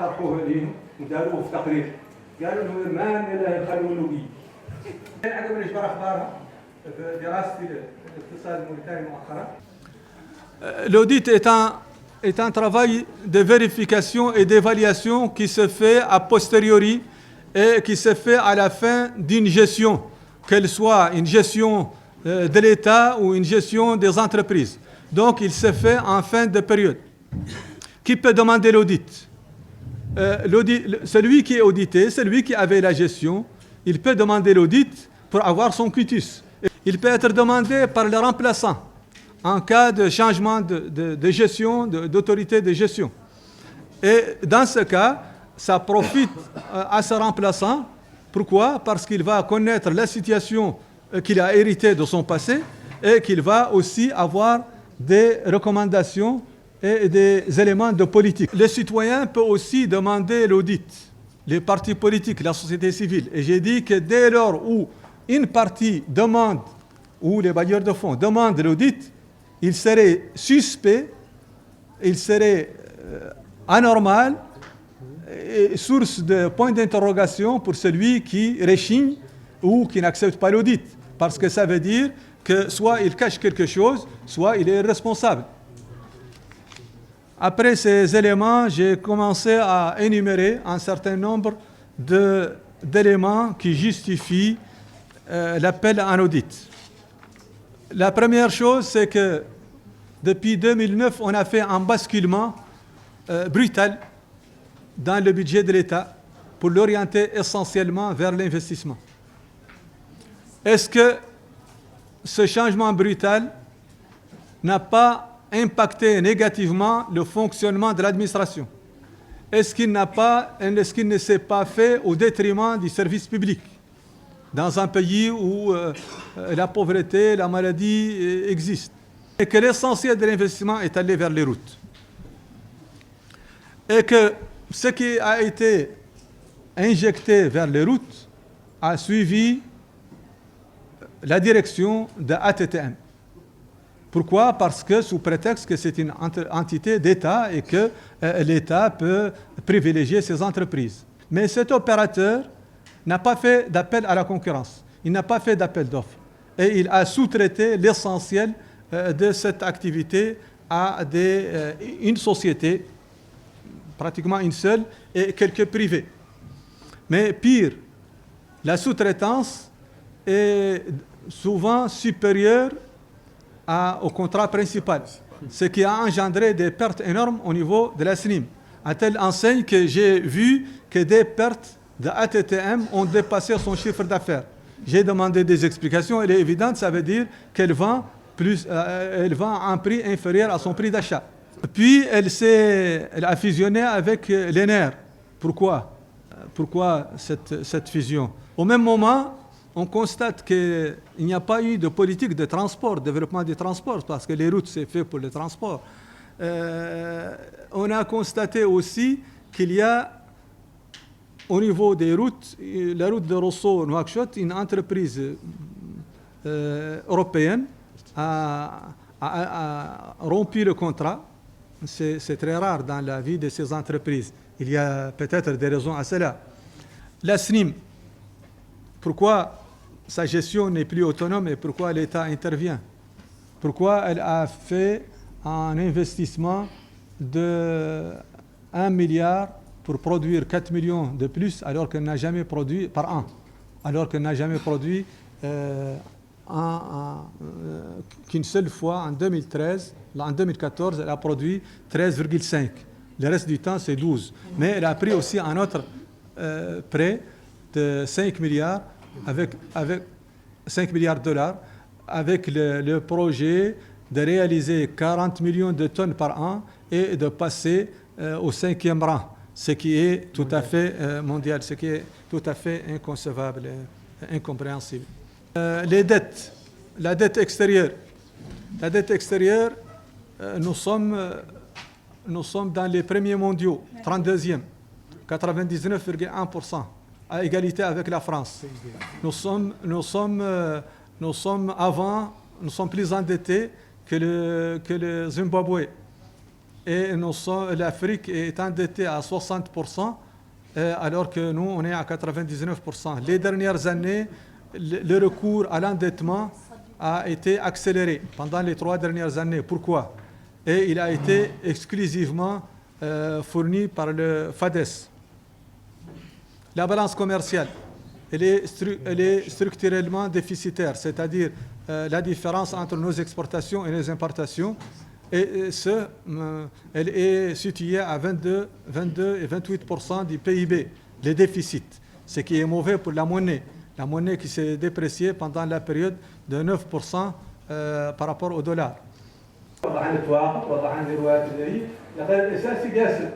طرحوه ليهم وداروه في تقرير قالوا له ما نخلوا له بي. عجبني شبر اخبارها في دراستي الاقتصاد الموريتاني مؤخرا. L'audit est un travail de vérification et d'évaluation qui se fait a posteriori et qui se fait à la fin d'une gestion, qu'elle soit une gestion de l'État ou une gestion des entreprises. Donc il se fait en fin de période. Qui peut demander l'audit? Celui qui est audité, celui qui avait la gestion, il peut demander l'audit pour avoir son quitus. Il peut être demandé par le remplaçant en cas de changement de gestion, d'autorité de gestion. Et dans ce cas, ça profite à ce remplaçant. Pourquoi? Parce qu'il va connaître la situation qu'il a héritée de son passé et qu'il va aussi avoir des recommandations et des éléments de politique. Le citoyen peut aussi demander l'audit, les partis politiques, la société civile. Et j'ai dit que dès lors où une partie demande, ou les bailleurs de fonds demandent l'audit, il serait suspect, il serait anormal et source de point d'interrogation pour celui qui rechigne ou qui n'accepte pas l'audit. Parce que ça veut dire que soit il cache quelque chose, soit il est responsable. Après ces éléments, j'ai commencé à énumérer un certain nombre d'éléments qui justifient l'appel à un audit. La première chose, c'est que depuis 2009, on a fait un basculement brutal dans le budget de l'État pour l'orienter essentiellement vers l'investissement. Est-ce que ce changement brutal n'a pas impacté négativement le fonctionnement de l'administration? Est-ce qu'il ne s'est pas fait au détriment du service public dans un pays où la pauvreté, la maladie existent, et que l'essentiel de l'investissement est allé vers les routes, et que ce qui a été injecté vers les routes a suivi la direction de ATTM. Pourquoi? Parce que sous prétexte que c'est une entité d'État et que l'État peut privilégier ses entreprises. Mais cet opérateur n'a pas fait d'appel à la concurrence, il n'a pas fait d'appel d'offres et il a sous-traité l'essentiel de cette activité à une société, pratiquement une seule, et quelques privés. Mais pire, la sous-traitance est souvent supérieure au contrat principal, ce qui a engendré des pertes énormes au niveau de la SNIM, à telle enseigne que j'ai vu que des pertes de ATTM ont dépassé son chiffre d'affaires. J'ai demandé des explications, elle est évidente, ça veut dire qu'elle vend à un prix inférieur à son prix d'achat. Puis elle a fusionné avec l'ENER. Pourquoi cette fusion? Au même moment, on constate qu'il n'y a pas eu de politique de transport, développement des transports, parce que les routes, c'est fait pour le transport. On a constaté aussi qu'il y a, au niveau des routes, la route de Rosso-Nouakchott, une entreprise européenne a rompu le contrat. C'est très rare dans la vie de ces entreprises. Il y a peut-être des raisons à cela. La SNIM, pourquoi sa gestion n'est plus autonome et pourquoi l'État intervient? Pourquoi elle a fait un investissement de 1 milliard pour produire 4 millions de plus alors qu'elle n'a jamais produit par an, alors qu'elle n'a jamais produit qu'une seule fois en 2013, en 2014 elle a produit 13,5. Le reste du temps c'est 12. Mais elle a pris aussi un autre prêt de 5 milliards avec 5 milliards de dollars avec le projet de réaliser 40 millions de tonnes par an et de passer au 5e rang, ce qui est tout à fait mondial, ce qui est tout à fait inconcevable et incompréhensible. Les dettes, la dette extérieure. La dette extérieure, nous sommes dans les premiers mondiaux, 32e, 99,1%, à égalité avec la France. Nous sommes plus endettés que le Zimbabwe. et l'Afrique est endettée à 60%, alors que nous, on est à 99%. Les dernières années, le recours à l'endettement a été accéléré pendant les 3 dernières années. Pourquoi? Et il a été exclusivement fourni par le FADES. La balance commerciale, elle est structurellement déficitaire, c'est-à-dire la différence entre nos exportations et nos importations. Et elle est située à 22 et 28% du PIB, les déficits, ce qui est mauvais pour la monnaie qui s'est dépréciée pendant la période de 9% par rapport au dollar. وضع عن التواقف، وضع عن الرواتب، لقد الاساسي جاسر.